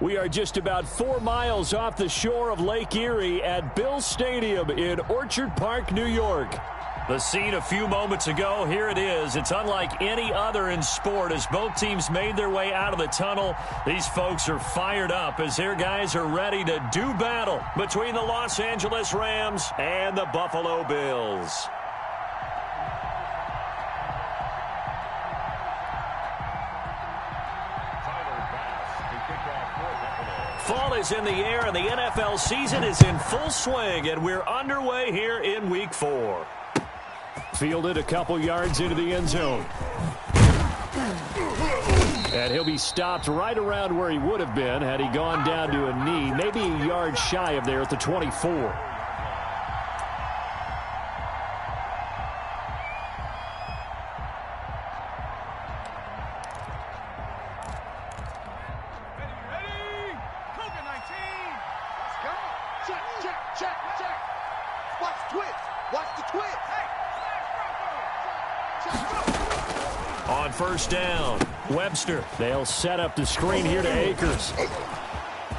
We are just about 4 miles off the shore of Lake Erie at Bill Stadium in Orchard Park, New York. The scene a few moments ago, here it is. It's unlike any other in sport as both teams made their way out of the tunnel. These folks are fired up as their guys are ready to do battle between the Los Angeles Rams and the Buffalo Bills. Fall is in the air, and the NFL season is in full swing, and we're underway here in Week 4. Fielded a couple yards into the end zone. And he'll be stopped right around where he would have been had he gone down to a knee, maybe a yard shy of there at the 24. On first down, Webster. They'll set up the screen here to Akers.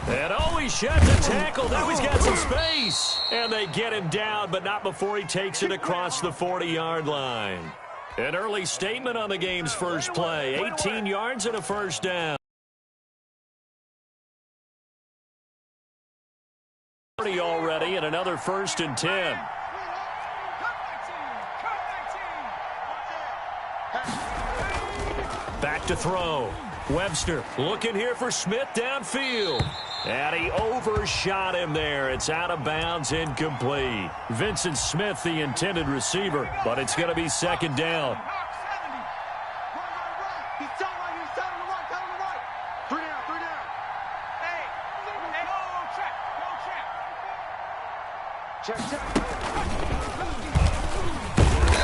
And he shot the tackle. Now he's got some space. And they get him down, but not before he takes it across the 40-yard line. An early statement on the game's first play. 18 yards and a first down. Already and another 1st and 10. Back to throw. Webster looking here for Smith downfield. And he overshot him there. It's out of bounds, incomplete. Vincent Smith, the intended receiver, but it's going to be 2nd down.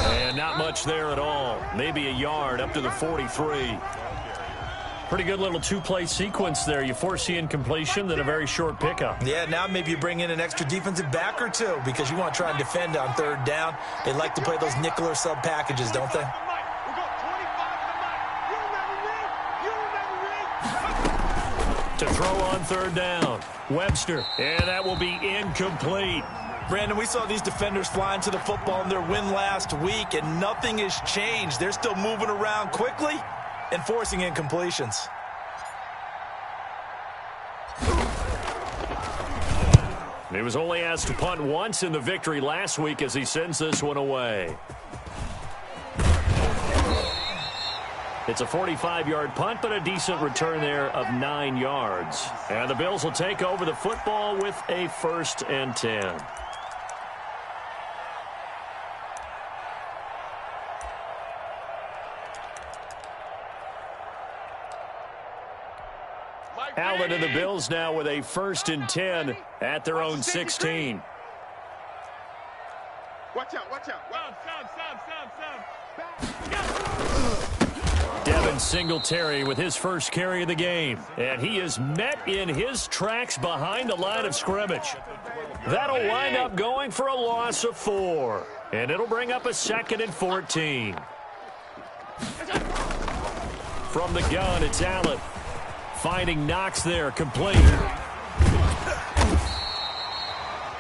And not much there at all. Maybe a yard up to the 43. Pretty good little two-play sequence there. You force the incompletion, then a very short pickup. Yeah, now maybe you bring in an extra defensive back or two because you want to try and defend on 3rd down. They like to play those nickel or sub packages, don't they? To throw on 3rd down. Webster, and that will be incomplete. Brandon, we saw these defenders flying to the football in their win last week, and nothing has changed. They're still moving around quickly and forcing incompletions. He was only asked to punt once in the victory last week as he sends this one away. It's a 45-yard punt, but a decent return there of 9 yards. And the Bills will take over the football with a 1st and 10. Allen and the Bills now with a 1st and 10 at their own 16. Watch out, watch out. Devin Singletary with his first carry of the game. And he is met in his tracks behind the line of scrimmage. That'll wind up going for a loss of 4. And it'll bring up a 2nd and 14. From the gun, it's Allen. Finding Knox there, complete.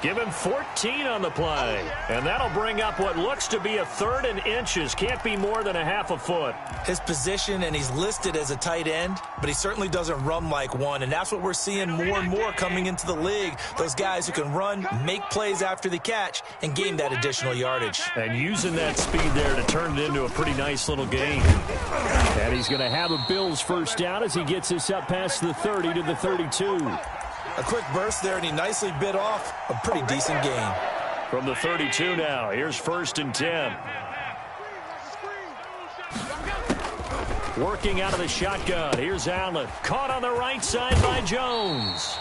Give him 14 on the play. And that'll bring up what looks to be a 3rd and inches. Can't be more than a half a foot. His position, and he's listed as a tight end, but he certainly doesn't run like one. And that's what we're seeing more and more coming into the league. Those guys who can run, make plays after the catch, and gain that additional yardage. And using that speed there to turn it into a pretty nice little game. And he's going to have a Bills 1st down as he gets this up past the 30 to the 32. A quick burst there, and he nicely bit off a pretty decent gain. From the 32 now, here's 1st and 10. Working out of the shotgun, here's Allen. Caught on the right side by Jones.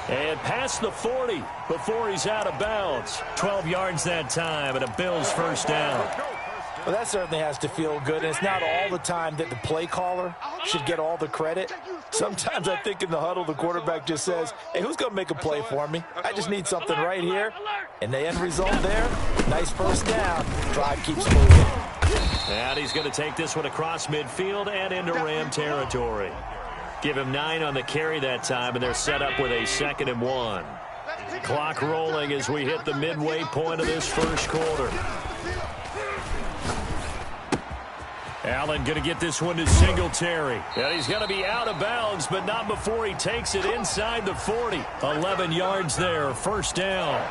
And past the 40 before he's out of bounds. 12 yards that time, and a Bills 1st down. Well, that certainly has to feel good, and it's not all the time that the play caller should get all the credit. Sometimes I think in the huddle, the quarterback just says, hey, who's going to make a play for me? I just need something right here. And the end result there, nice 1st down. Drive keeps moving. And he's going to take this one across midfield and into Ram territory. Give him 9 on the carry that time, and they're set up with a 2nd and 1. Clock rolling as we hit the midway point of this first quarter. Allen going to get this one to Singletary. And he's going to be out of bounds, but not before he takes it inside the 40. 11 yards there, first down.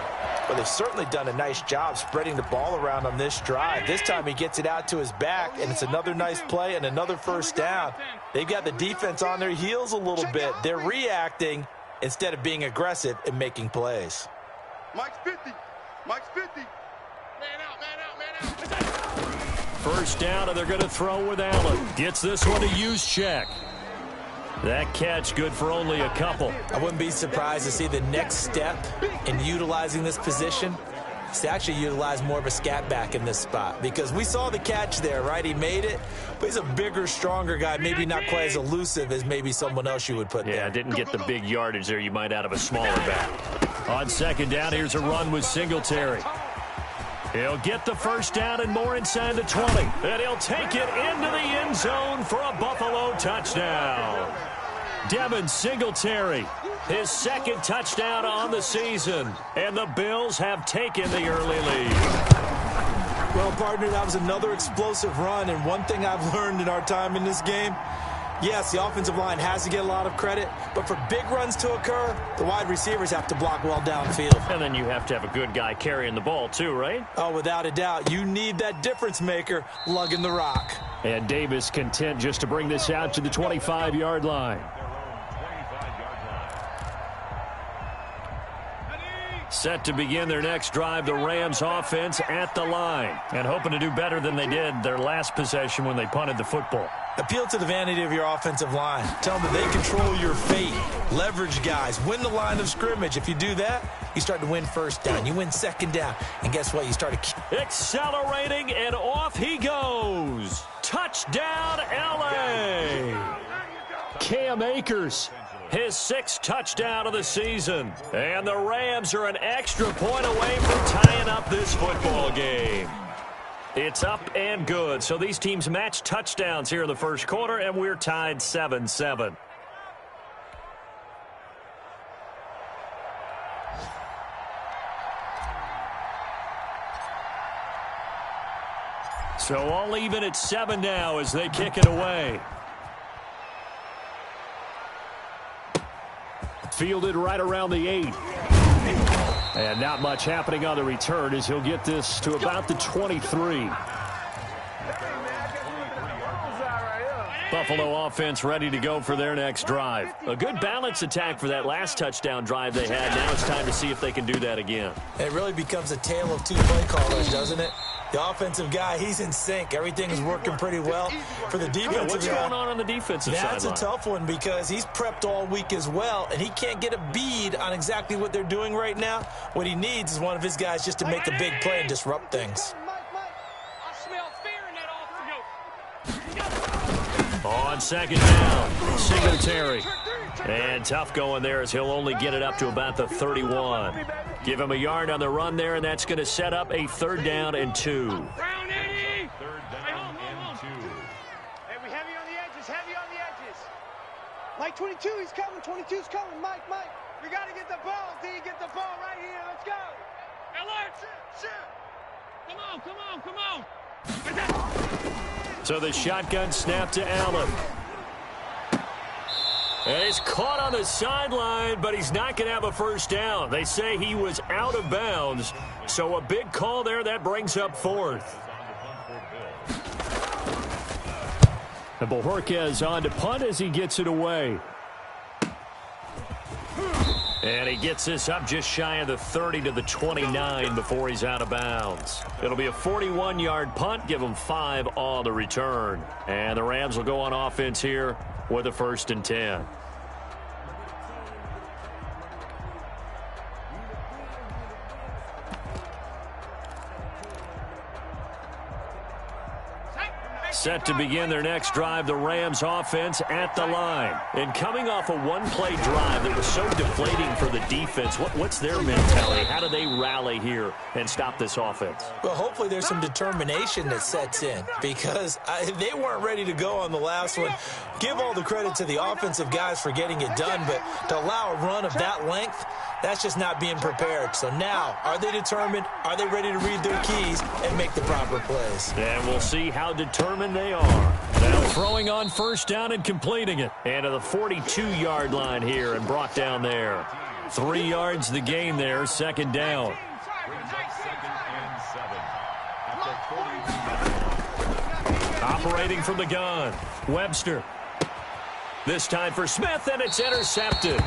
Well, they've certainly done a nice job spreading the ball around on this drive. This time he gets it out to his back, and it's another nice play and another first down. They've got the defense on their heels a little bit. They're reacting instead of being aggressive and making plays. Mike's 50. Mike's 50. Man out, man out, man out. First down, and they're going to throw with Allen. Gets this one to Juszczyk. That catch good for only a couple. I wouldn't be surprised to see the next step in utilizing this position is to actually utilize more of a scat back in this spot, because we saw the catch there, right? He made it, but he's a bigger, stronger guy, maybe not quite as elusive as maybe someone else you would put there. Yeah, didn't get the big yardage there you might out of a smaller back. On second down, here's a run with Singletary. He'll get the first down and more inside the 20. And he'll take it into the end zone for a Buffalo touchdown. Devin Singletary, his 2nd touchdown on the season. And the Bills have taken the early lead. Well, partner, that was another explosive run. And one thing I've learned in our time in this game, yes, the offensive line has to get a lot of credit, but for big runs to occur, the wide receivers have to block well downfield. And then you have to have a good guy carrying the ball too, right? Oh, without a doubt. You need that difference maker lugging the rock. And Davis content just to bring this out to the 25-yard line. Set to begin their next drive, the Rams offense at the line. And hoping to do better than they did their last possession when they punted the football. Appeal to the vanity of your offensive line. Tell them that they control your fate. Leverage guys. Win the line of scrimmage. If you do that, you start to win first down. You win second down. And guess what? You start to... Accelerating, and off he goes. Touchdown, L.A. Cam Akers, his 6th touchdown of the season. And the Rams are an extra point away from tying up this football game. It's up and good. So these teams match touchdowns here in the first quarter, and we're tied 7-7. So all even at 7 now as they kick it away. Fielded right around the 8. And not much happening on the return as he'll get this to about the 23. Buffalo offense ready to go for their next drive. A good balance attack for that last touchdown drive they had. Now it's time to see if they can do that again. It really becomes a tale of two play callers, doesn't it? The offensive guy, he's in sync. Everything is working pretty well. For the defensive what's guy, going on the defensive side? That's a tough one because he's prepped all week as well, and he can't get a bead on exactly what they're doing right now. What he needs is one of his guys just to make a big play and disrupt things. On second down, Singletary. And tough going there as he'll only get it up to about the 31. Give him a yard on the run there, and that's going to set up a 3rd down and 2. Third down and 2. Hey, we heavy on the edges, heavy on the edges. Mike 22, he's coming, 22's coming. Mike. We got to get the ball, D. Get the ball right here. Let's go. Alert, shit. Come on. So the shotgun snap to Allen. And he's caught on the sideline, but he's not going to have a first down. They say he was out of bounds. So a big call there. That brings up 4th. And Bojorquez on to punt as he gets it away. And he gets this up just shy of the 30 to the 29 before he's out of bounds. It'll be a 41-yard punt. Give him 5 on the return. And the Rams will go on offense here with a 1st and 10. Set to begin their next drive, the Rams offense at the line. And coming off a one-play drive that was so deflating for the defense, what's their mentality? How do they rally here and stop this offense? Well, hopefully there's some determination that sets in because they weren't ready to go on the last one. Give all the credit to the offensive guys for getting it done, but to allow a run of that length, that's just not being prepared. So now, are they determined? Are they ready to read their keys and make the proper plays? And we'll see how determined they are. Now throwing on first down and completing it. And to the 42-yard line here and brought down there. 3 yards the gain there, second down. Operating from the gun, Webster. This time for Smith, and it's intercepted.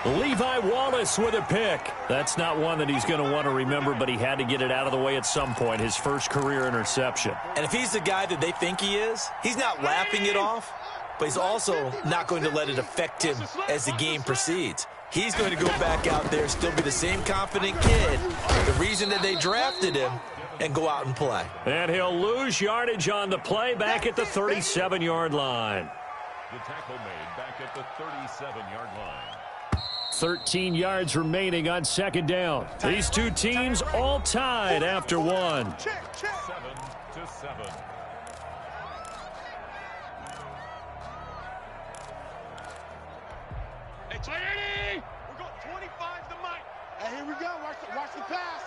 Levi Wallace with a pick. That's not one that he's going to want to remember, but he had to get it out of the way at some point, his first career interception. And if he's the guy that they think he is, he's not laughing it off, but he's also not going to let it affect him as the game proceeds. He's going to go back out there, still be the same confident kid, the reason that they drafted him, and go out and play. And he'll lose yardage on the play back at the 37-yard line. The tackle made back at the 37-yard line. 13 yards remaining on second down. These two teams all tied after one. 7-7. Hey, Trinity! We're going 25 to Mike. Hey, here we go. Watch the pass.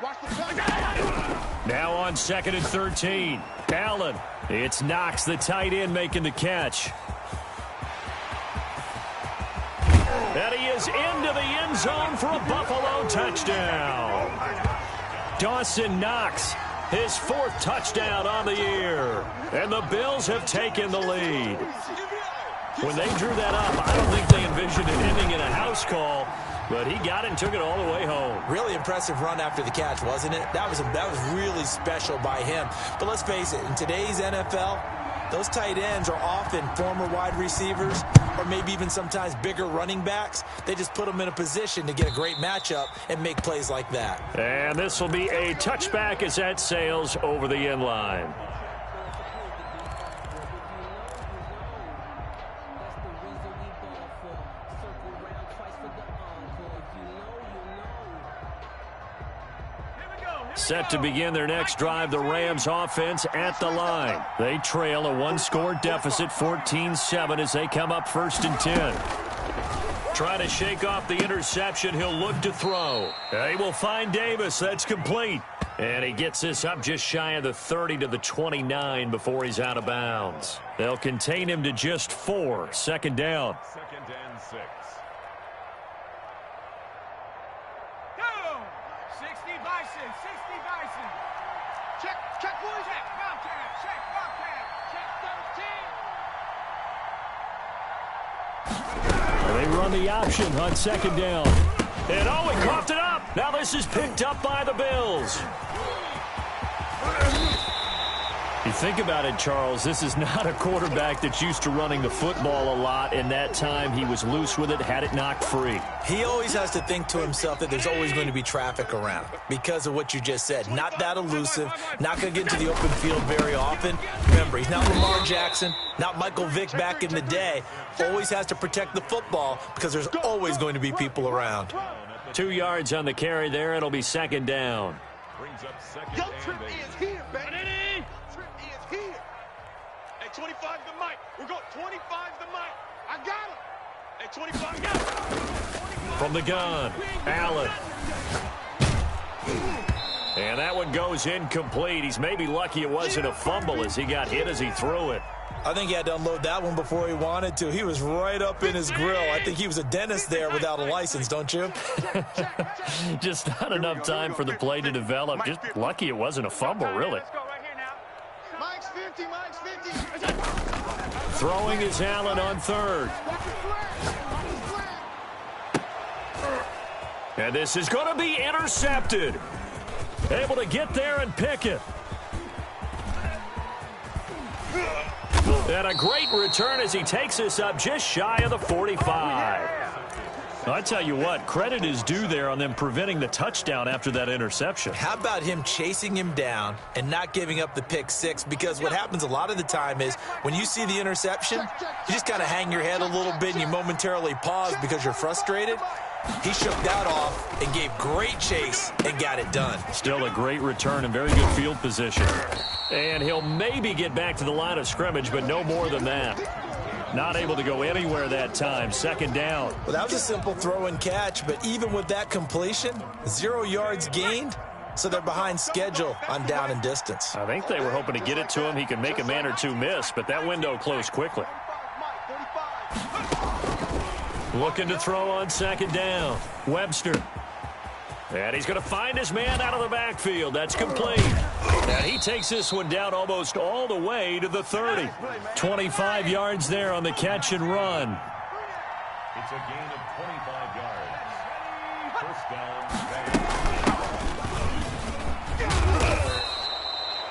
Watch the pass. Now on second and 13. Allen. It's Knox, the tight end, making the catch. And he is into the end zone for a Buffalo touchdown. Dawson Knox, his fourth touchdown on the year. And the Bills have taken the lead. When they drew that up, I don't think they envisioned it ending in a house call, but he got it and took it all the way home. Really impressive run after the catch, wasn't it? That was really special by him. But let's face it, in today's NFL, those tight ends are often former wide receivers or maybe even sometimes bigger running backs. They just put them in a position to get a great matchup and make plays like that. And this will be a touchback as that sails over the end line. Set to begin their next drive, the Rams offense at the line. They trail a one-score deficit, 14-7, as they come up first and 10. Trying to shake off the interception, he'll look to throw. They will find Davis, that's complete. And he gets this up just shy of the 30 to the 29 before he's out of bounds. They'll contain him to just 4, second down. 2nd and 6. Check, boys. Check, Bobcat. They run the option on second down. And oh, he coughed it up. Now this is picked up by the Bills. You think about it, Charles, this is not a quarterback that's used to running the football a lot, and that time he was loose with it, had it knocked free. He always has to think to himself that there's always going to be traffic around because of what you just said. Not that elusive, not going to get into the open field very often. Remember, he's not Lamar Jackson, not Michael Vick back in the day. Always has to protect the football because there's always going to be people around. 2 yards on the carry there. It'll be second down. Brings up second Yo, and Trip 8. is here, baby. Trip is here. Hey, 25 to Mike. We're going 25 to Mike. I got him. Hey, 25, got him. From the gun, Allen. And that one goes incomplete. He's maybe lucky it wasn't a fumble as he got hit as he threw it. I think he had to unload that one before he wanted to. He was right up in his grill. I think he was a dentist there without a license, don't you? Just not enough time for the play to develop. Just lucky it wasn't a fumble, really. Let's go right here now. Mike's 50, Mike's 50. Throwing is Allen on third. And this is going to be intercepted. Able to get there and pick it. And a great return as he takes us up just shy of the 45. I tell you what, credit is due there on them preventing the touchdown after that interception. How about him chasing him down and not giving up the pick six? Because what happens a lot of the time is when you see the interception, you just kind of hang your head a little bit and you momentarily pause because you're frustrated. He shook that off and gave great chase and got it done. Still a great return and very good field position. And he'll maybe get back to the line of scrimmage, but no more than that. Not able to go anywhere that time. Second down. Well, that was a simple throw and catch, but even with that completion, 0 yards gained, so they're behind schedule on down and distance. I think they were hoping to get it to him. He could make a man or two miss, but that window closed quickly. Looking to throw on second down. Webster. And he's going to find his man out of the backfield. That's complete. And he takes this one down almost all the way to the 30. 25 yards there on the catch and run. It's a gain of 25 yards. First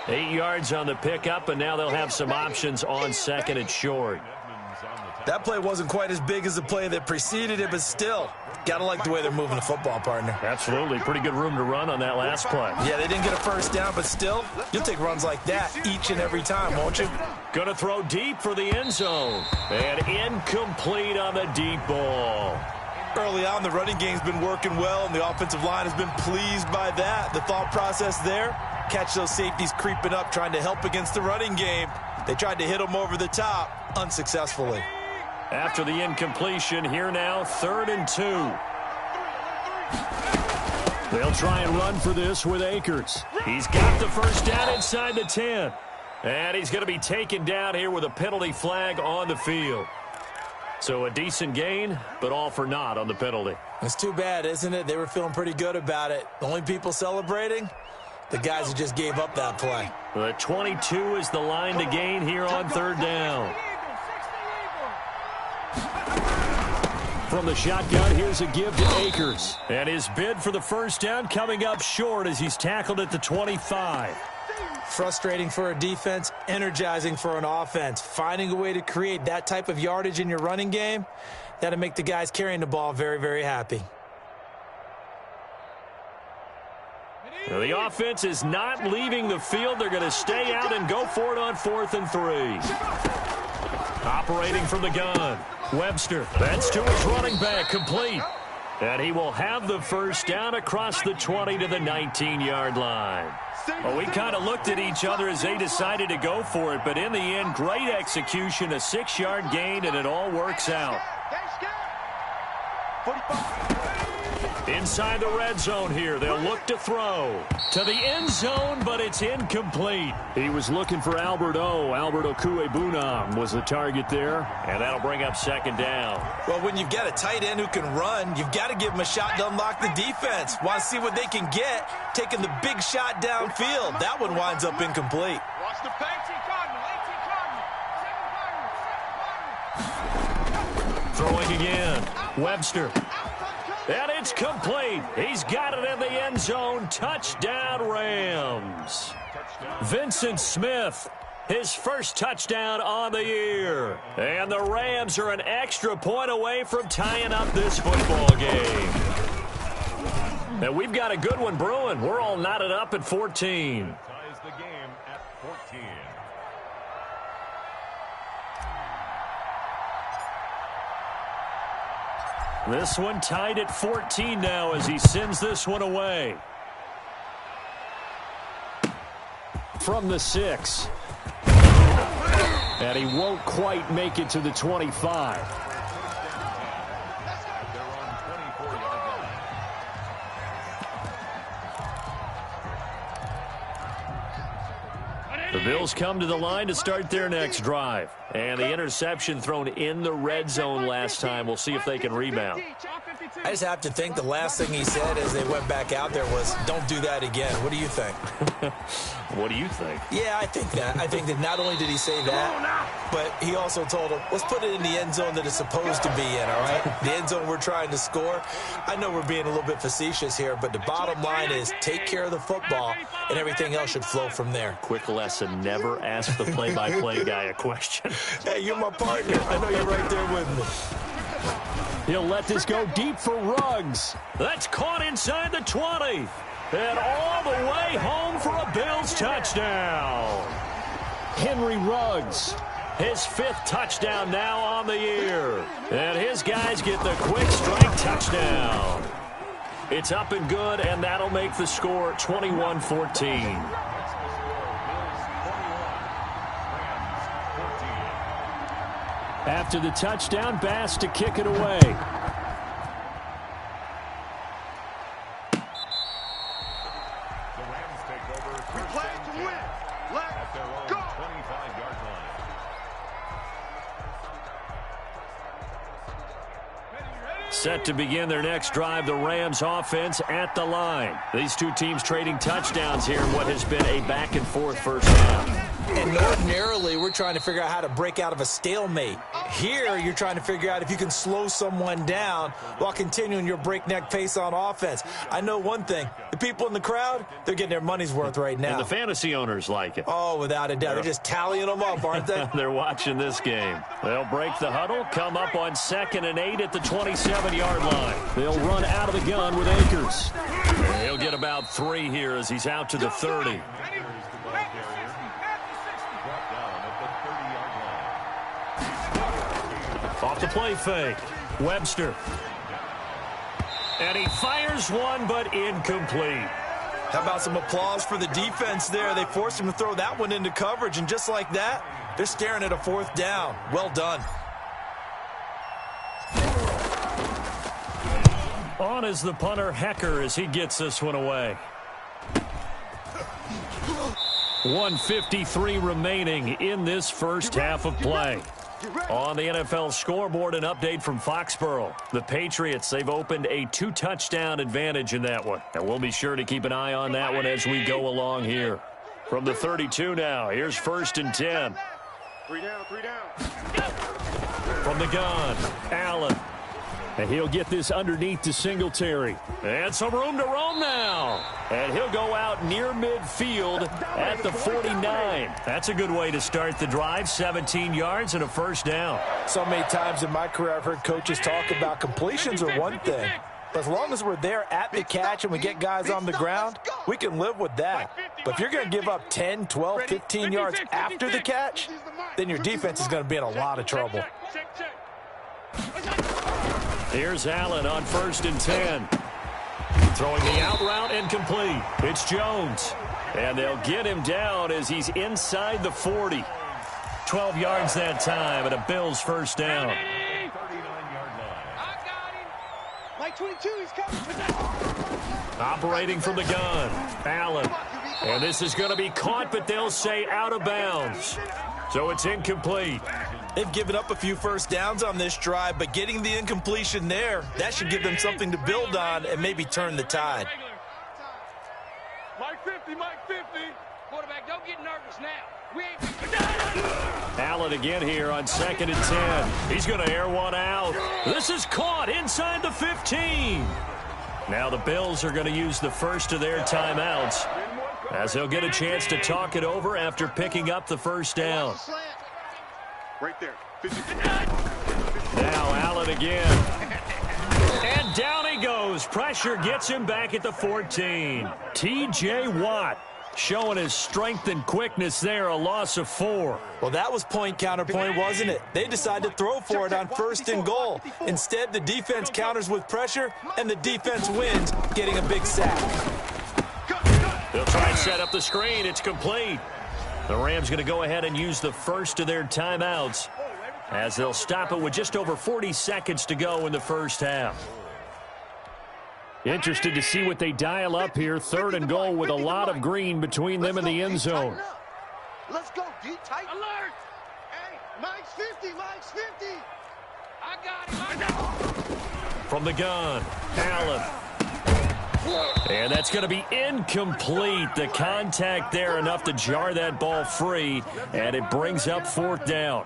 down. 8 yards on the pickup, and now they'll have some options on second and short. That play wasn't quite as big as the play that preceded it, but still, got to like the way they're moving the football, partner. Absolutely. Pretty good room to run on that last play. Yeah, they didn't get a first down, but still, you'll take runs like that each and every time, won't you? Going to throw deep for the end zone. And incomplete on the deep ball. Early on, the running game's been working well, and the offensive line has been pleased by that. The thought process there, catch those safeties creeping up, trying to help against the running game. They tried to hit them over the top, unsuccessfully. After the incompletion, here now, 3rd and 2. They'll try and run for this with Akers. He's got the first down inside the 10. And he's going to be taken down here with a penalty flag on the field. So a decent gain, but all for naught on the penalty. It's too bad, isn't it? They were feeling pretty good about it. The only people celebrating, the guys who just gave up that play. The 22 is the line to gain here on 3rd down. From the shotgun, here's a give to Akers. And his bid for the first down coming up short as he's tackled at the 25. Frustrating for a defense, energizing for an offense. Finding a way to create that type of yardage in your running game, that'll make the guys carrying the ball very, very happy. Now the offense is not leaving the field. They're going to stay out and go for it on 4th and 3. Operating from the gun. Webster, that's to his running back, complete. And he will have the first down across the 20 to the 19-yard line. Well, we kind of looked at each other as they decided to go for it, but in the end, great execution, a 6-yard gain, and it all works out. Inside the red zone here, they'll look to throw to the end zone, but it's incomplete. He was looking for Albert O. Albert Okwuegbunam was the target there, and that'll bring up second down. Well, when you've got a tight end who can run, you've got to give him a shot to unlock the defense. Want to see what they can get, taking the big shot downfield. That one winds up incomplete. Watch the paint. Throwing again, Webster. And it's complete. He's got it in the end zone. Touchdown, Rams. Vincent Smith, his first touchdown on the year. And the Rams are an extra point away from tying up this football game. And we've got a good one brewing. We're all knotted up at 14. Ties the game at 14. This one tied at 14 now as he sends this one away. From the 6. And he won't quite make it to the 25. The Bills come to the line to start their next drive. And the interception thrown in the red zone last time. We'll see if they can rebound. I just have to think the last thing he said as they went back out there was, don't do that again. What do you think? What do you think? Yeah, I think that. I think that not only did he say that, but he also told him, let's put it in the end zone that it's supposed to be in, all right? The end zone we're trying to score. I know we're being a little bit facetious here, but the bottom line is take care of the football, and everything else should flow from there. Quick lesson, never ask the play-by-play guy a question. Hey, you're my partner. I know you're right there with me. He'll let this go deep for Ruggs. That's caught inside the 20. And all the way home for a Bills touchdown. Henry Ruggs, his 5th touchdown now on the year. And his guys get the quick strike touchdown. It's up and good, and that'll make the score 21-14. After the touchdown, Bass to kick it away. Set to begin their next drive, the Rams offense at the line. These two teams trading touchdowns here in what has been a back-and-forth first half. And ordinarily, we're trying to figure out how to break out of a stalemate. Here, you're trying to figure out if you can slow someone down while continuing your breakneck pace on offense. I know one thing. The people in the crowd, they're getting their money's worth right now. And the fantasy owners like it. Oh, without a doubt. They're just tallying them up, aren't they? They're watching this game. They'll break the huddle, come up on 2nd and 8 at the 27-yard line. They'll run out of the gun with Akers. He'll get about 3 here as he's out to the 30. Off the play fake. Webster. And he fires one, but incomplete. How about some applause for the defense there? They forced him to throw that one into coverage, and just like that, they're staring at a 4th down. Well done. On is the punter, Hecker, as he gets this one away. 1:53 remaining in this first half of play. On the NFL scoreboard, an update from Foxborough. The Patriots, they've opened a 2-touchdown advantage in that one. And we'll be sure to keep an eye on that one as we go along here. From the 32 now, here's 1st and 10. 3 down, 3 down. From the gun, Allen. And he'll get this underneath to Singletary. And some room to roam now. And he'll go out near midfield at the 49. That's a good way to start the drive. 17 yards and a 1st down. So many times in my career I've heard coaches talk about completions are one thing. But as long as we're there at the catch and we get guys on the ground, we can live with that. But if you're going to give up 10, 12, 15 yards after the catch, then your defense is going to be in a lot of trouble. Here's Allen on 1st and 10. Throwing the out route incomplete. It's Jones. And they'll get him down as he's inside the 40. 12 yards that time and a Bills 1st down. 39-yard line. I got him. Mike 22, he's coming. Operating from the gun, Allen. And this is going to be caught, but they'll say out of bounds. So it's incomplete. They've given up a few 1st downs on this drive, but getting the incompletion there, that should give them something to build on and maybe turn the tide. Mike 50, Mike 50. Quarterback, don't get nervous now. We ain't... Allen again here on 2nd and 10. He's going to air one out. This is caught inside the 15. Now the Bills are going to use the first of their timeouts as they'll get a chance to talk it over after picking up the 1st down. Right there. Now Allen again. And down he goes. Pressure gets him back at the 14. T.J. Watt showing his strength and quickness there, a loss of 4. Well, that was point counterpoint, wasn't it? They decided to throw for it on 1st and goal. Instead, the defense counters with pressure, and the defense wins, getting a big sack. They'll try and set up the screen. It's complete. The Rams going to go ahead and use the first of their timeouts as they'll stop it with just over 40 seconds to go in the first half. Interested to see what they dial up here. 3rd and goal with a lot of green between them and the end zone. Let's go, D. Tight. Alert. Hey, Mike's 50, Mike's 50. I got him. From the gun, Allen. And that's going to be incomplete. The contact there enough to jar that ball free, and it brings up 4th down.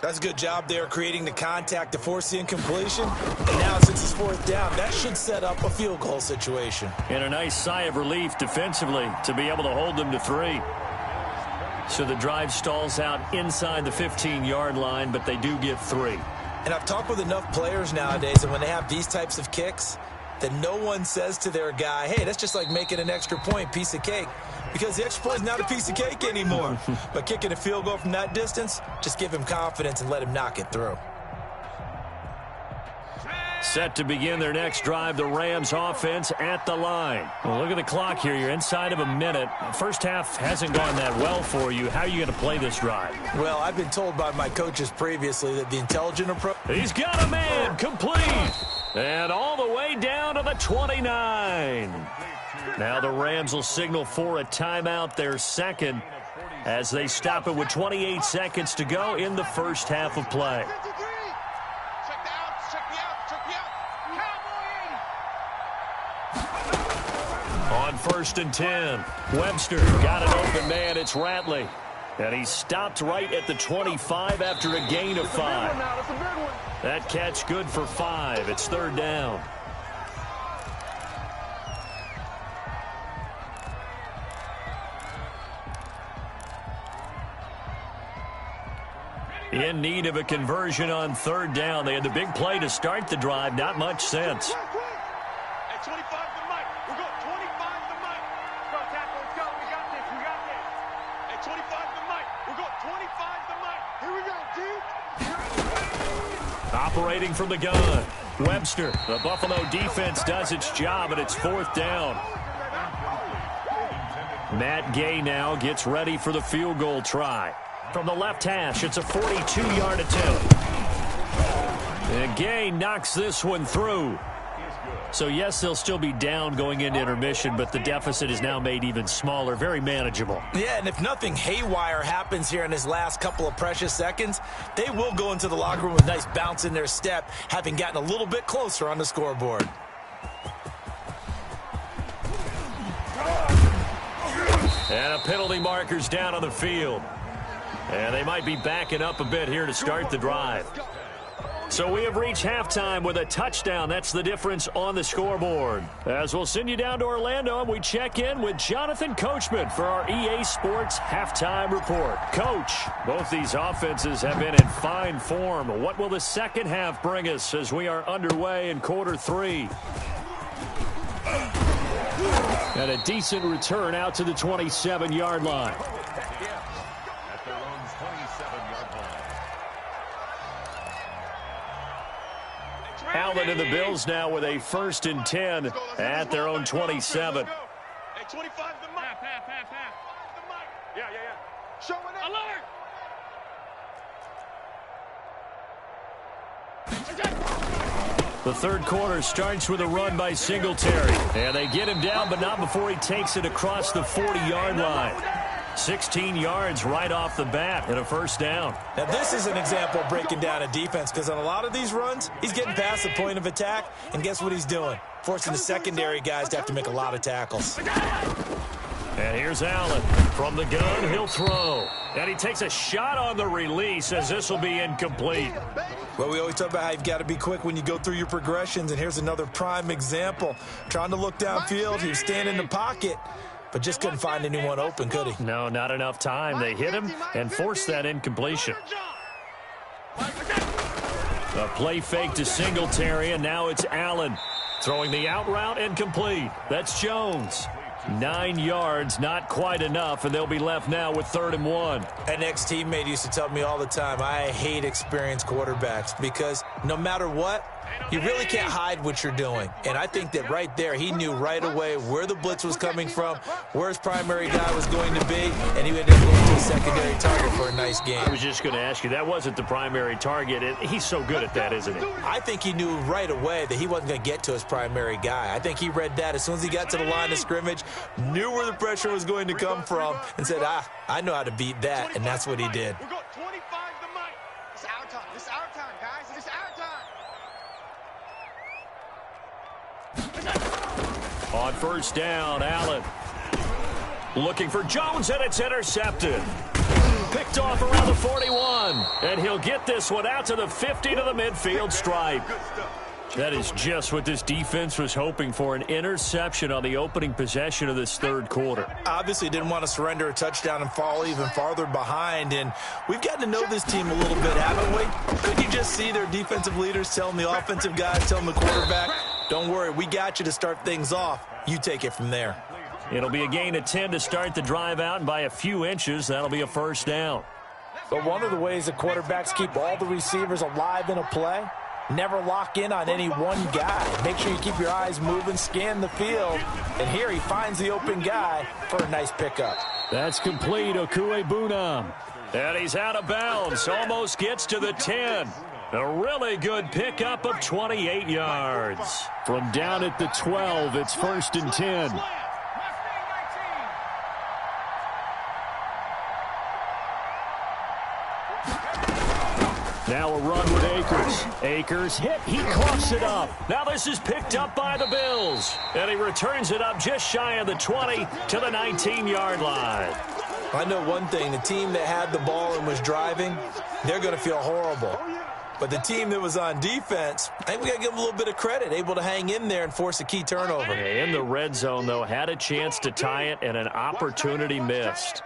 That's a good job there creating the contact to force the incompletion. And now since it's 4th down, that should set up a field goal situation. And a nice sigh of relief defensively to be able to hold them to 3. So the drive stalls out inside the 15-yard line, but they do get 3. And I've talked with enough players nowadays, and when they have these types of kicks, that no one says to their guy, hey, that's just like making an extra point, piece of cake. Because the extra point is not a piece of cake anymore. But kicking a field goal from that distance, just give him confidence and let him knock it through. Set to begin their next drive, the Rams offense at the line. Well, look at the clock here. You're inside of a minute. First half hasn't gone that well for you. How are you going to play this drive? Well, I've been told by my coaches previously that the intelligent approach... He's got a man, complete. And all the way down to the 29. Now the Rams will signal for a timeout, their second, as they stop it with 28 seconds to go in the first half of play. On 1st and 10, Webster got an open man. It's Ratley. And he stopped right at the 25 after a gain of 5. That catch good for 5. It's 3rd down. In need of a conversion on 3rd down. They had the big play to start the drive. Not much sense. At 25 to Mike. We're going 25 to Mike. Go, tackle. Let's go. We got this. We got this. At 25 to Mike. We're going 25 to Mike. Here we go, dude. Operating from the gun. Webster. The Buffalo defense does its job, and it's 4th down. Matt Gay now gets ready for the field goal try. From the left hash, it's a 42-yard attempt. And Gay knocks this one through. So, yes, they'll still be down going into intermission, but the deficit is now made even smaller, very manageable. Yeah, and if nothing haywire happens here in his last couple of precious seconds, they will go into the locker room with a nice bounce in their step, having gotten a little bit closer on the scoreboard. And a penalty marker's down on the field. And they might be backing up a bit here to start the drive. So we have reached halftime with a touchdown. That's the difference on the scoreboard. As we'll send you down to Orlando, and we check in with Jonathan Coachman for our EA Sports Halftime Report. Coach, both these offenses have been in fine form. What will the second half bring us as we are underway in quarter 3? And a decent return out to the 27-yard line. Allen and the Bills now with a 1st and 10 at their own 27. Hey, 25 the mic. Yeah. Showing it. Alert. The 3rd quarter starts with a run by Singletary. And they get him down, but not before he takes it across the 40-yard line. 16 yards right off the bat and a 1st down. Now, this is an example of breaking down a defense, because on a lot of these runs, he's getting past the point of attack, and guess what he's doing? Forcing the secondary guys to have to make a lot of tackles. And here's Allen. From the gun, he'll throw. And he takes a shot on the release as this will be incomplete. Well, we always talk about how you've got to be quick when you go through your progressions, and here's another prime example. Trying to look downfield, he was standing in the pocket, but just couldn't find anyone open, could he? No, not enough time. They hit him and forced that incompletion. A play fake to Singletary, and now it's Allen. Throwing the out route and complete. That's Jones. 9 yards, not quite enough, and they'll be left now with 3rd and 1. An ex-teammate used to tell me all the time, I hate experienced quarterbacks, because no matter what, you really can't hide what you're doing. And I think that right there, he knew right away where the blitz was coming from, where his primary guy was going to be, and he ended up going to a secondary target for a nice game. I was just going to ask you, that wasn't the primary target. He's so good at that, isn't he? I think he knew right away that he wasn't going to get to his primary guy. I think he read that as soon as he got to the line of scrimmage, knew where the pressure was going to come from, and said, I know how to beat that, and that's what he did. We're going 25 to Mike. It's our time. This is our time, guys. It's our time. On 1st down, Allen looking for Jones, and it's intercepted. Picked off around the 41, and he'll get this one out to the 50 to the midfield stripe. That is just what this defense was hoping for, an interception on the opening possession of this third quarter. Obviously didn't want to surrender a touchdown and fall even farther behind, and we've gotten to know this team a little bit, haven't we? Could you just see their defensive leaders telling the offensive guys, telling the quarterback, don't worry, we got you to start things off. You take it from there. It'll be a gain of 10 to start the drive out, and by a few inches, that'll be a first down. But one of the ways the quarterbacks keep all the receivers alive in a play, never lock in on any one guy. Make sure you keep your eyes moving, scan the field. And here he finds the open guy for a nice pickup. That's complete, Okuegbunam. And he's out of bounds, almost gets to the 10. A really good pickup of 28 yards. From down at the 12, it's 1st and 10. Now a run with Akers. Akers hit. He coughs it up. Now this is picked up by the Bills. And he returns it up just shy of the 20 to the 19-yard line. I know one thing. The team that had the ball and was driving, they're going to feel horrible. But the team that was on defense, I think we got to give them a little bit of credit, able to hang in there and force a key turnover. In the red zone, though, had a chance to tie it and an opportunity missed.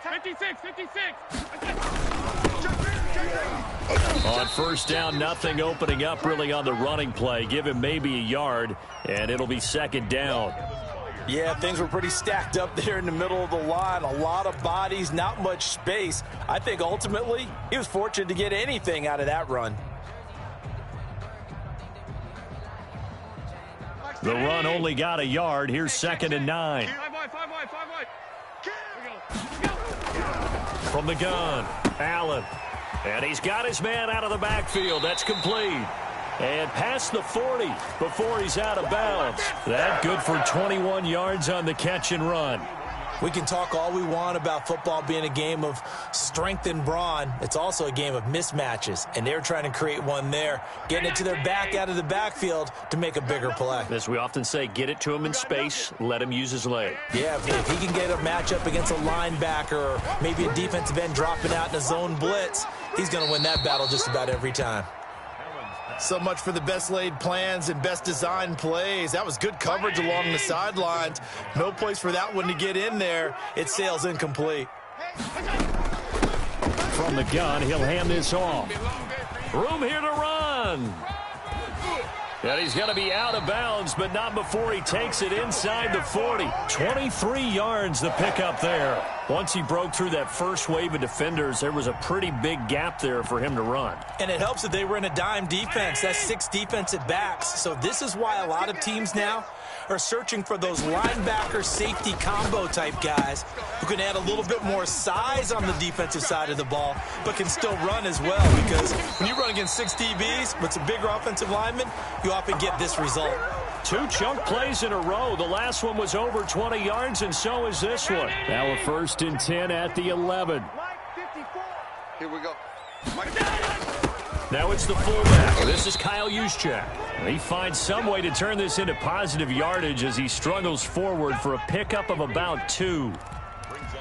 56, 56. On first down, nothing opening up really on the running play. Give him maybe a yard, and it'll be 2nd down. Yeah, things were pretty stacked up there in the middle of the line. A lot of bodies, not much space. I think ultimately he was fortunate to get anything out of that run. The run only got a yard. Here's 2nd and 9. 5 wide. From the gun, Allen. And he's got his man out of the backfield. That's complete. And past the 40 before he's out of bounds. That good for 21 yards on the catch and run. We can talk all we want about football being a game of strength and brawn. It's also a game of mismatches, and they're trying to create one there, getting it to their back out of the backfield to make a bigger play. As we often say, get it to him in space, let him use his leg. Yeah, if he can get a matchup against a linebacker or maybe a defensive end dropping out in a zone blitz, he's going to win that battle just about every time. So much for the best laid plans and best designed plays. That was good coverage along the sidelines. No place for that one to get in there. It sails incomplete. From the gun, he'll hand this off. Room here to run. And he's going to be out of bounds, but not before he takes it inside the 40. 23 yards the pickup there. Once he broke through that first wave of defenders, there was a pretty big gap there for him to run. And it helps that they were in a dime defense. That's 6 defensive backs. So this is why a lot of teams now are searching for those linebacker safety combo type guys who can add a little bit more size on the defensive side of the ball, but can still run as well. Because when you run against 6 DBs with some bigger offensive linemen, you often get this result. 2 chunk plays in a row. The last one was over 20 yards, and so is this one. Now a 1st and 10 at the 11. Here we go. Now it's the fullback. This is Kyle Juszczyk. He finds some way to turn this into positive yardage as he struggles forward for a pickup of about 2.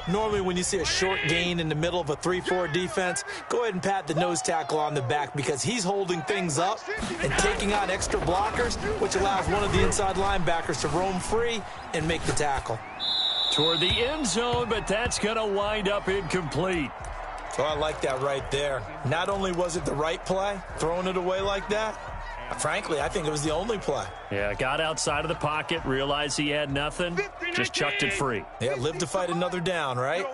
Normally when you see a short gain in the middle of a 3-4 defense, go ahead and pat the nose tackle on the back because he's holding things up and taking on extra blockers, which allows one of the inside linebackers to roam free and make the tackle. Toward the end zone, but that's going to wind up incomplete. So I like that right there. Not only was it the right play, throwing it away like that, frankly, I think it was the only play. Yeah, got outside of the pocket, realized he had nothing, just chucked it free. Yeah, live to fight another down, right?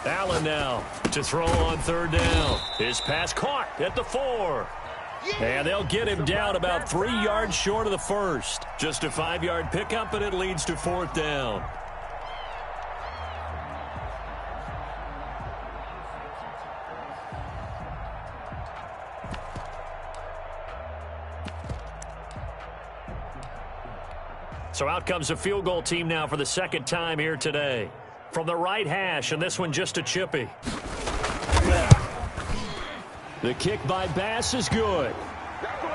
Allen now to throw on 3rd down. His pass caught at the 4. And they'll get him down about 3 yards short of the first. Just a 5-yard pickup, and it leads to 4th down. So out comes a field goal team now for the 2nd time here today. From the right hash, and this one just a chippy. The kick by Bass is good.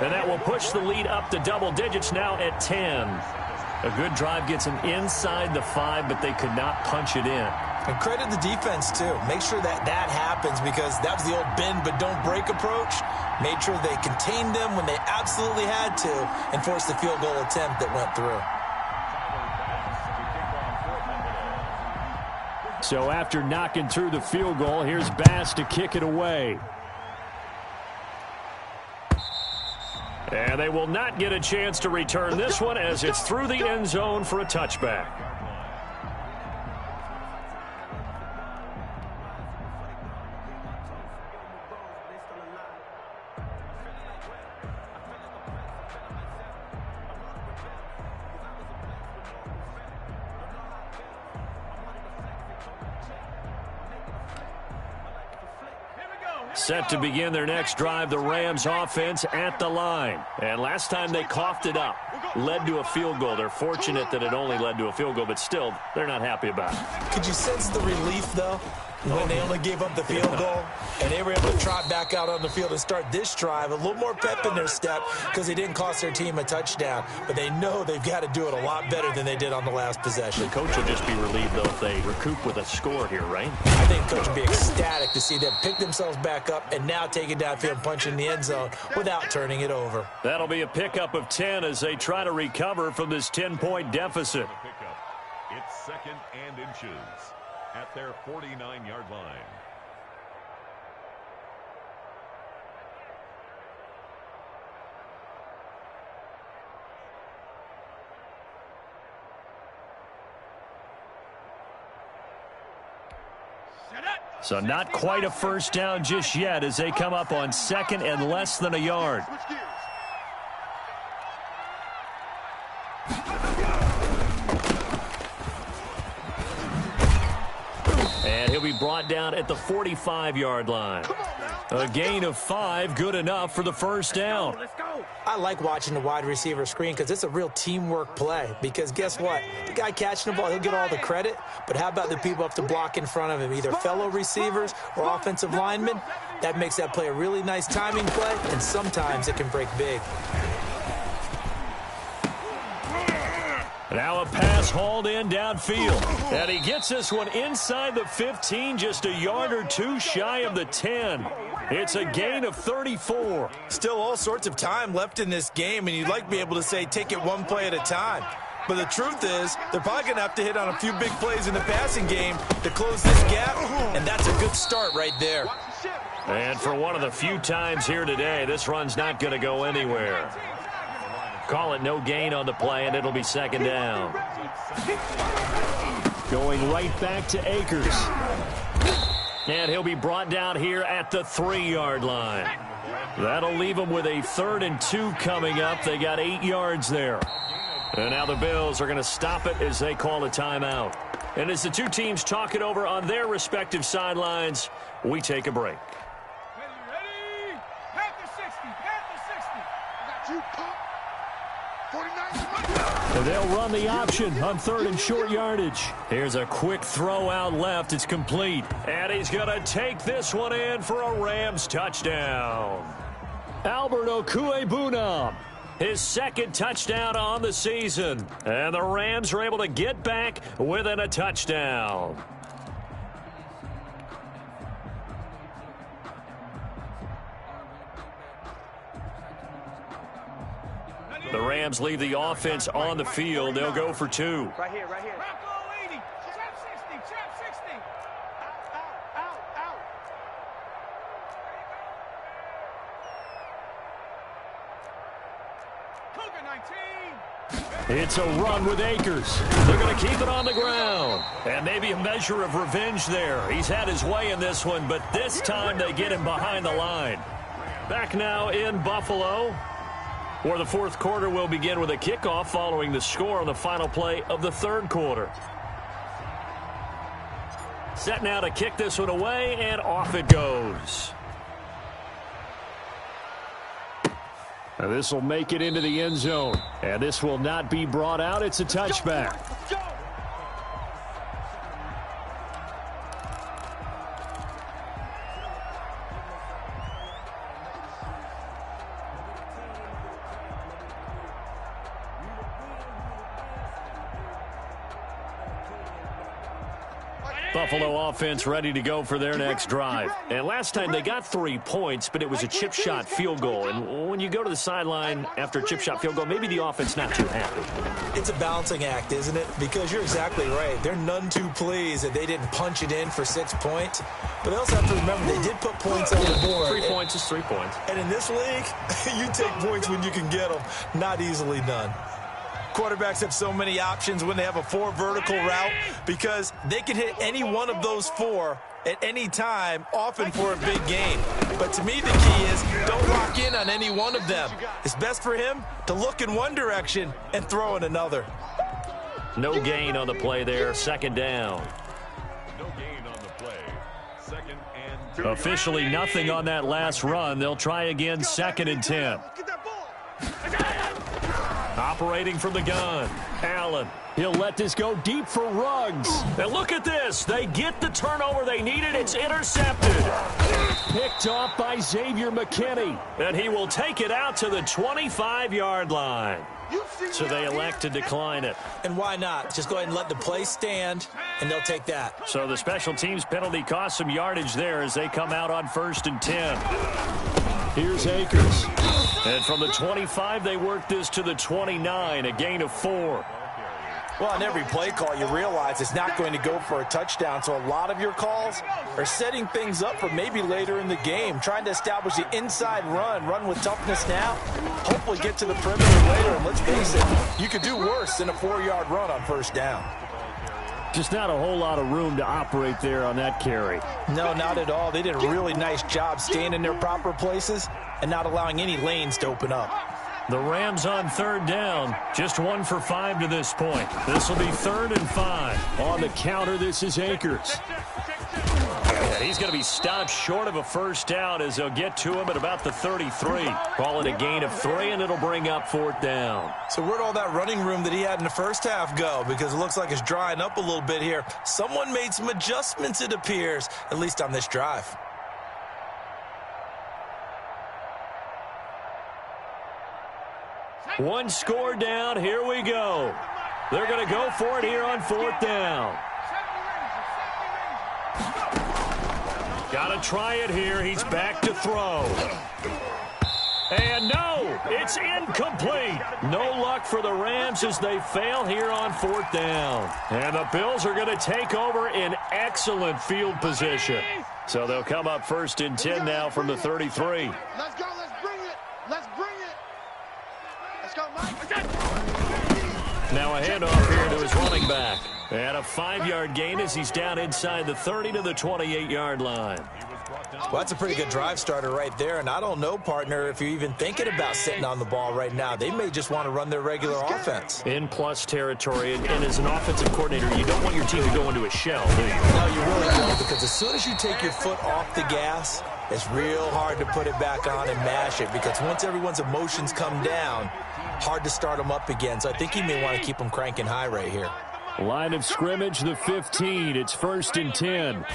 And that will push the lead up to double digits now at 10. A good drive gets them inside the 5, but they could not punch it in. And credit the defense, too. Make sure that happens, because that was the old bend but don't break approach. Made sure they contained them when they absolutely had to and forced the field goal attempt that went through. So after knocking through the field goal, here's Bass to kick it away. And they will not get a chance to return this one as it's through the end zone for a touchback. Set to begin their next drive, the Rams offense at the line. And last time they coughed it up, led to a field goal. They're fortunate that it only led to a field goal, but still, they're not happy about it. Could you sense the relief, though, when they only gave up the field goal and they were able to trot back out on the field and start this drive? A little more pep in their step because they didn't cost their team a touchdown. But they know they've got to do it a lot better than they did on the last possession. The coach will just be relieved, though, if they recoup with a score here, right? I think the coach will be ecstatic to see them pick themselves back up and now take it downfield and punch in the end zone without turning it over. That'll be a pickup of 10 as they try to recover from this 10-point deficit. It's 2nd and inches at their 49-yard line. So not quite a first down just yet as they come up on 2nd and less than a yard. And he'll be brought down at the 45-yard line. A gain of 5, good enough for the first down. I like watching the wide receiver screen because it's a real teamwork play. Because guess what? The guy catching the ball, he'll get all the credit. But how about the people up to block in front of him, either fellow receivers or offensive linemen? That makes that play a really nice timing play, and sometimes it can break big. Now a pass hauled in downfield. And he gets this one inside the 15, just a yard or two shy of the 10. It's a gain of 34. Still all sorts of time left in this game, and you'd like to be able to say take it one play at a time. But the truth is, they're probably going to have to hit on a few big plays in the passing game to close this gap, and that's a good start right there. And for one of the few times here today, this run's not going to go anywhere. Call it no gain on the play, and it'll be 2nd down. Going right back to Akers. And he'll be brought down here at the 3-yard line. That'll leave him with a 3rd and 2 coming up. They got 8 yards there. And now the Bills are going to stop it as they call a timeout. And as the two teams talk it over on their respective sidelines, we take a break. Ready? Panther 60, Panther 60. I got you, Pop. 49. And they'll run the option on 3rd and short yardage. Here's a quick throw out left. It's complete. And he's going to take this one in for a Rams touchdown. Albert Okwuegbunam, his 2nd touchdown on the season. And the Rams are able to get back within a touchdown. The Rams leave the offense on the field. They'll go for 2. Right here, right here. Rocco 80. Trap 60, trap 60. Out. Cougar 19. It's a run with Akers. They're going to keep it on the ground. And maybe a measure of revenge there. He's had his way in this one, but this time they get him behind the line. Back now in Buffalo, where the 4th quarter will begin with a kickoff following the score on the final play of the 3rd quarter. Set now to kick this one away, and off it goes. Now this will make it into the end zone, and this will not be brought out. It's a touchback. Let's go. Buffalo offense ready to go for their next drive. And last time they got 3 points, but it was a chip shot field goal. And when you go to the sideline after a chip shot field goal, maybe the offense not too happy. It's a balancing act, isn't it? Because you're exactly right. They're none too pleased that they didn't punch it in for 6 points. But they also have to remember they did put points on the board. 3 points is 3 points. And in this league, you take points when you can get them. Not easily done. Quarterbacks have so many options when they have a 4 vertical route because they can hit any one of those 4 at any time, often for a big gain. But to me, the key is don't lock in on any one of them. It's best for him to look in one direction and throw in another. No gain on the play there. 2nd down. No gain on the play. 2nd and 2. Officially nothing on that last run. They'll try again 2nd and 10. Operating from the gun, Allen. He'll let this go deep for Ruggs. And look at this. They get the turnover they needed. It's intercepted. Picked off by Xavier McKinney. And he will take it out to the 25-yard line. So they elect to decline it. And why not? Just go ahead and let the play stand, and they'll take that. So the special teams penalty cost some yardage there as they come out on 1st and 10. Here's Akers. And from the 25, they work this to the 29, a gain of 4. Well, on every play call, you realize it's not going to go for a touchdown, so a lot of your calls are setting things up for maybe later in the game, trying to establish the inside run with toughness now, hopefully get to the perimeter later, and let's face it, you could do worse than a 4-yard run on 1st down. Just not a whole lot of room to operate there on that carry. No, not at all. They did a really nice job staying in their proper places and not allowing any lanes to open up. The Rams on 3rd down. Just 1 for 5 to this point. This will be 3rd and 5. On the counter, this is Akers. And he's going to be stopped short of a 1st down as they'll get to him at about the 33. Call it a gain of 3, and it'll bring up 4th down. So where'd all that running room that he had in the 1st half go? Because it looks like it's drying up a little bit here. Someone made some adjustments, it appears, at least on this drive. One score down. Here we go. They're going to go for it here on 4th down. Got to try it here. He's back to throw. And no, it's incomplete. No luck for the Rams as they fail here on 4th down. And the Bills are going to take over in excellent field position. So they'll come up 1st and 10 now from the 33. Let's go. Let's bring it. Let's bring it. Let's go, Mike. Now a handoff here to his running back. And a 5-yard gain as he's down inside the 30 to the 28-yard line. Well, that's a pretty good drive starter right there. And I don't know, partner, if you're even thinking about sitting on the ball right now. They may just want to run their regular offense. In plus territory. And as an offensive coordinator, you don't want your team to go into a shell, do you? No, you really don't. Because as soon as you take your foot off the gas, it's real hard to put it back on and mash it. Because once everyone's emotions come down, hard to start them up again. So I think you may want to keep them cranking high right here. Line of scrimmage, the 15. It's 1st and 10.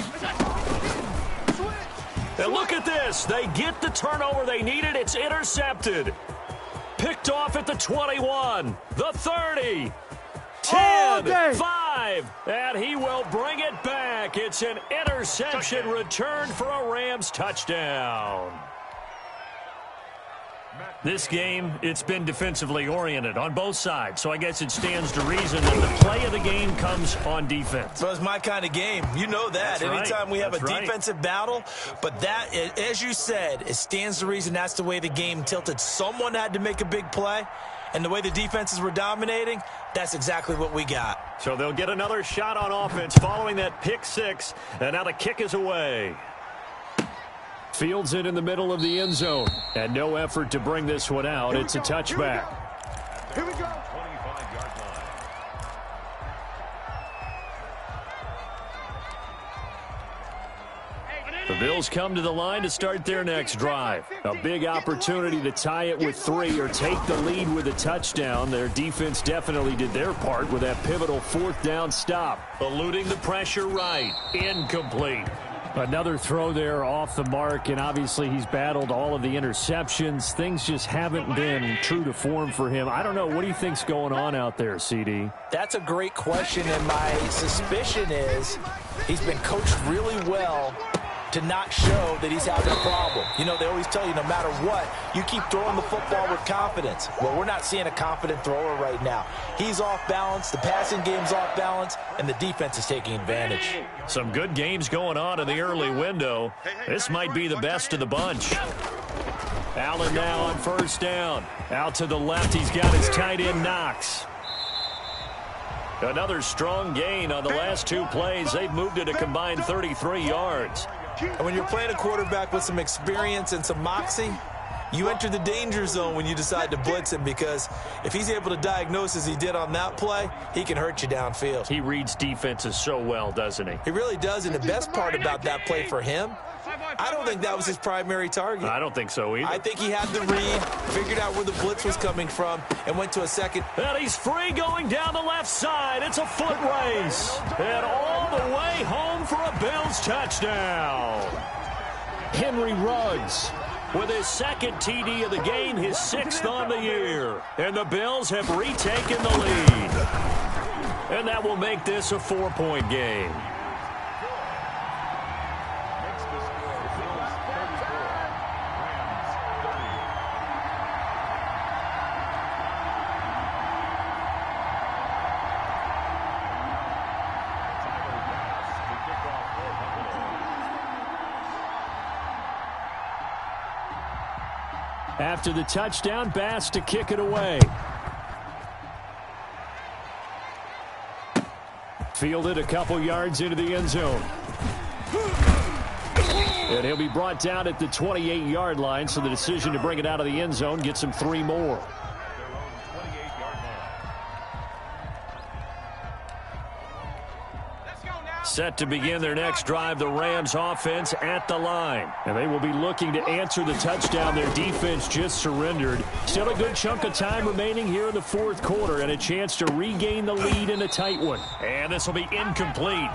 And look at this. They get the turnover they needed. It's intercepted. Picked off at the 21, the 30, 10, 5, and he will bring it back. It's an interception return for a Rams touchdown. This game, it's been defensively oriented on both sides, so I guess it stands to reason that the play of the game comes on defense. Well, it's my kind of game. You know that. That's right. Anytime we have That's a defensive battle, but that, as you said, it stands to reason that's the way the game tilted. Someone had to make a big play, and the way the defenses were dominating, that's exactly what we got. So they'll get another shot on offense following that pick 6, and now the kick is away. Fields it in the middle of the end zone. And no effort to bring this one out. It's a touchback. Here we go. 25-yard line. The Bills come to the line to start their next drive. A big opportunity to tie it with 3 or take the lead with a touchdown. Their defense definitely did their part with that pivotal 4th down stop. Eluding the pressure right. Incomplete. Another throw there off the mark, and obviously he's battled all of the interceptions. Things just haven't been true to form for him. I don't know. What do you think's going on out there, CD? That's a great question, and my suspicion is he's been coached really well to not show that he's having a problem. You know, they always tell you no matter what, you keep throwing the football with confidence. Well, we're not seeing a confident thrower right now. He's off balance, the passing game's off balance, and the defense is taking advantage. Some good games going on in the early window. This might be the best of the bunch. Allen now on first down. Out to the left, he's got his tight end Knox. Another strong gain on the last two plays. They've moved it a combined 33 yards. And when you're playing a quarterback with some experience and some moxie, you enter the danger zone when you decide to blitz him, because if he's able to diagnose as he did on that play, he can hurt you downfield. He reads defenses so well, doesn't he? He really does, and the best part about that play for him, I don't think that was his primary target. I don't think so either. I think he had the read, figured out where the blitz was coming from, and went to a second. And he's free going down the left side. It's a foot race. And all the way home for a Bills touchdown. Henry Ruggs with his second TD of the game, his 6th on the year. And the Bills have retaken the lead. And that will make this a 4-point game. After the touchdown, Bass to kick it away. Fielded a couple yards into the end zone. And he'll be brought down at the 28-yard line, so the decision to bring it out of the end zone gets him 3 more. Set to begin their next drive, the Rams offense at the line. And they will be looking to answer the touchdown their defense just surrendered. Still a good chunk of time remaining here in the 4th quarter, and a chance to regain the lead in a tight one. And this will be incomplete.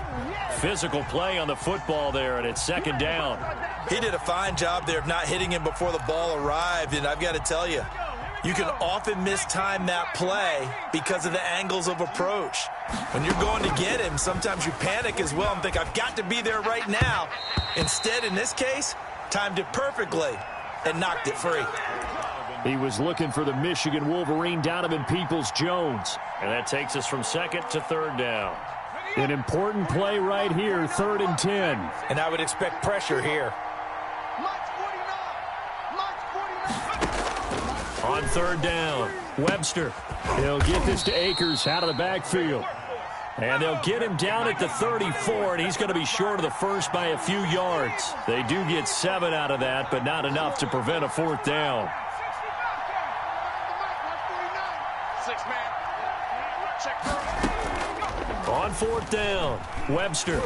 Physical play on the football there, and it's 2nd down. He did a fine job there of not hitting him before the ball arrived, and I've got to tell you, you can often mistime that play because of the angles of approach. When you're going to get him, sometimes you panic as well and think, I've got to be there right now. Instead, in this case, timed it perfectly and knocked it free. He was looking for the Michigan Wolverine, Donovan Peoples-Jones. And that takes us from 2nd to 3rd down. An important play right here, 3rd and 10. And I would expect pressure here. On 3rd down, Webster. He'll get this to Akers out of the backfield. And they'll get him down at the 34, and he's going to be short of the first by a few yards. They do get 7 out of that, but not enough to prevent a 4th down. On 4th down, Webster.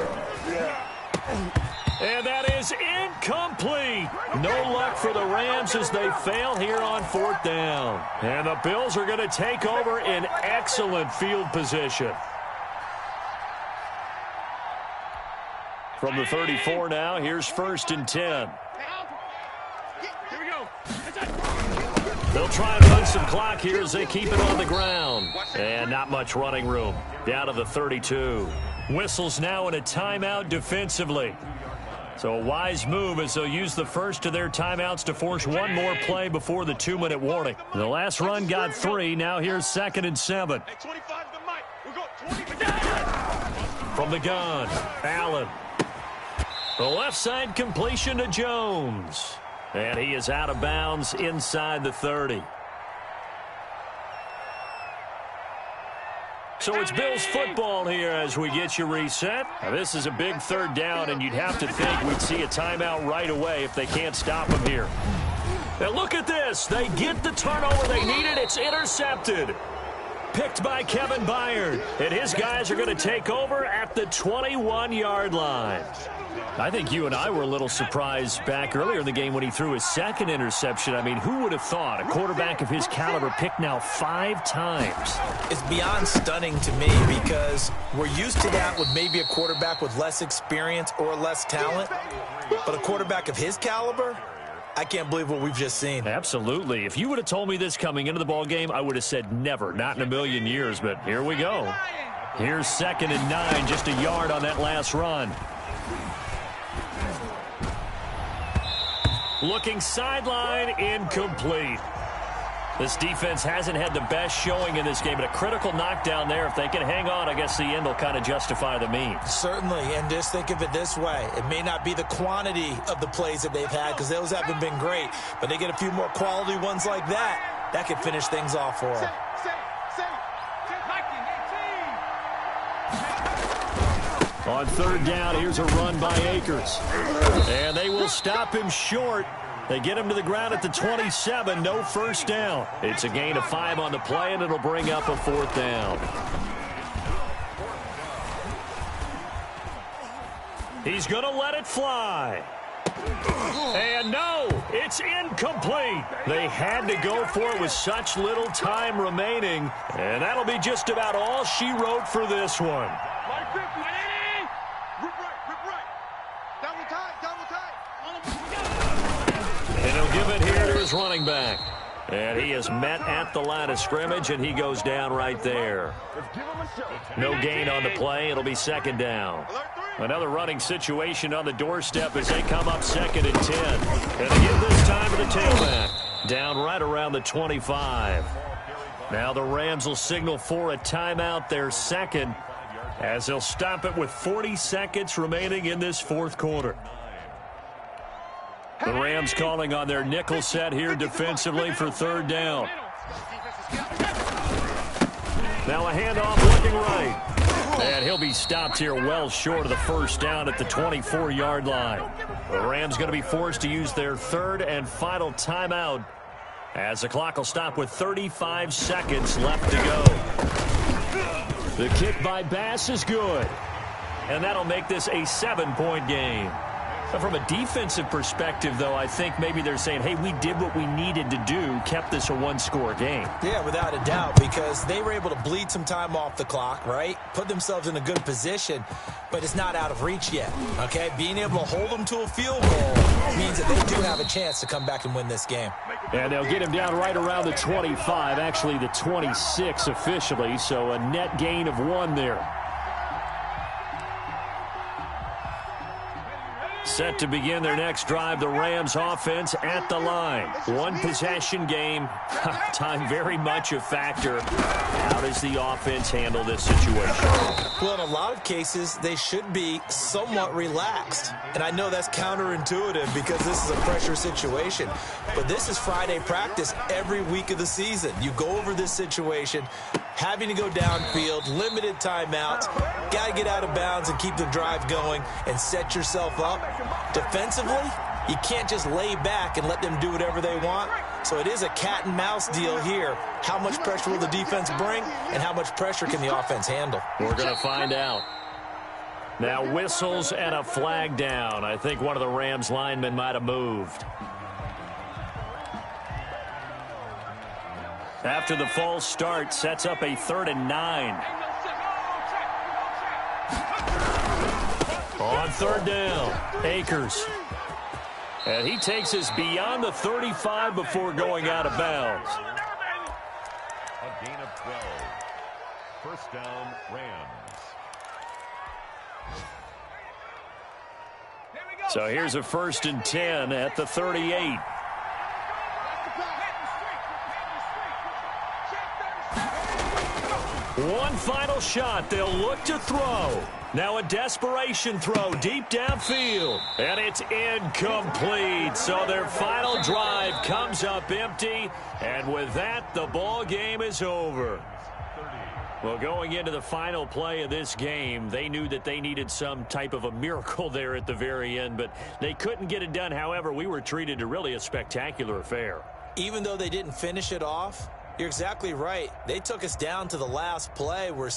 And that is incomplete. No luck for the Rams as they fail here on 4th down. And the Bills are going to take over in excellent field position. From the 34 now, here's 1st and 10. They'll try and run some clock here as they keep it on the ground. And not much running room. Down to the 32. Whistles now in a timeout defensively. So a wise move as they'll use the first of their timeouts to force one more play before the 2-minute warning. The last run got 3. Now here's 2nd and 7. From the gun, Allen. The left side completion to Jones. And he is out of bounds inside the 30. So it's Bills football here as we get you reset. Now this is a big 3rd down, and you'd have to think we'd see a timeout right away if they can't stop him here. And look at this. They get the turnover they needed. It's intercepted. picked by Kevin Byard. And his guys are going to take over at the 21-yard line. I think you and I were a little surprised back earlier in the game when he threw his second interception. I mean, who would have thought a quarterback of his caliber picked now 5 times? It's beyond stunning to me because we're used to that with maybe a quarterback with less experience or less talent. But a quarterback of his caliber, I can't believe what we've just seen. Absolutely. If you would have told me this coming into the ball game, I would have said never, not in a million years. But here we go. Here's 2nd and 9, just a yard on that last run. Looking sideline, incomplete. This defense hasn't had the best showing in this game, but a critical knockdown there. If they can hang on, I guess the end will kind of justify the means. Certainly, and just think of it this way. It may not be the quantity of the plays that they've had because those haven't been great, but they get a few more quality ones like that. That could finish things off for them. On 3rd down, here's a run by Akers. And they will stop him short. They get him to the ground at the 27, no first down. It's a gain of 5 on the play, and it'll bring up a 4th down. He's going to let it fly. And no, it's incomplete. They had to go for it with such little time remaining, and that'll be just about all she wrote for this one. And he'll give it here to his running back. And he is met at the line of scrimmage, and he goes down right there. No gain on the play. It'll be 2nd down. Another running situation on the doorstep as they come up 2nd and 10. And they give this time to the tailback. Down right around the 25. Now the Rams will signal for a timeout, their 2nd, as they'll stop it with 40 seconds remaining in this 4th quarter. The Rams calling on their nickel set here defensively for 3rd down. Now a handoff looking right. And he'll be stopped here well short of the first down at the 24-yard line. The Rams going to be forced to use their 3rd and final timeout as the clock will stop with 35 seconds left to go. The kick by Bass is good. And that'll make this a 7-point game. But from a defensive perspective, though, I think maybe they're saying, hey, we did what we needed to do, kept this a 1-score game. Yeah, without a doubt, because they were able to bleed some time off the clock, right? Put themselves in a good position, but it's not out of reach yet, okay? Being able to hold them to a field goal means that they do have a chance to come back and win this game. And they'll get him down right around the 25, actually the 26 officially, so a net gain of 1 there. Set to begin their next drive, the Rams offense at the line. 1-possession game. Time very much a factor. How does the offense handle this situation? Well, in a lot of cases, they should be somewhat relaxed. And I know that's counterintuitive because this is a pressure situation. But this is Friday practice every week of the season. You go over this situation, having to go downfield, limited timeouts, got to get out of bounds and keep the drive going and set yourself up. Defensively, you can't just lay back and let them do whatever they want. So it is a cat and mouse deal here. How much pressure will the defense bring and how much pressure can the offense handle? We're going to find out. Now whistles and a flag down. I think one of the Rams linemen might have moved. After the false start, sets up a 3rd and 9. On 3rd down, Akers. And he takes us beyond the 35 before going out of bounds. A gain of 12. First down, Rams. So here's a 1st and 10 at the 38. One final shot. They'll look to throw. Now a desperation throw deep downfield. And it's incomplete. So their final drive comes up empty. And with that, the ball game is over. Well, going into the final play of this game, they knew that they needed some type of a miracle there at the very end, but they couldn't get it done. However, we were treated to really a spectacular affair. Even though they didn't finish it off, You're exactly right. They took us down to the last play. You were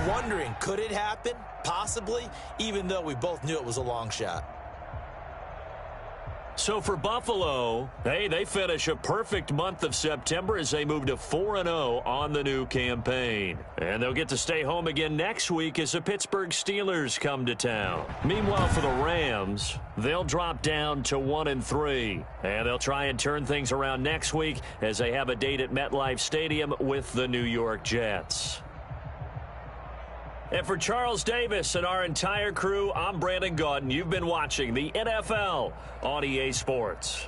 wondering, could it happen? Possibly, even though we both knew it was a long shot. So for Buffalo, they finish a perfect month of September as they move to 4-0 on the new campaign. And they'll get to stay home again next week as the Pittsburgh Steelers come to town. Meanwhile, for the Rams, they'll drop down to 1-3. And they'll try and turn things around next week as they have a date at MetLife Stadium with the New York Jets. And for Charles Davis and our entire crew, I'm Brandon Gaudin. You've been watching the NFL on EA Sports.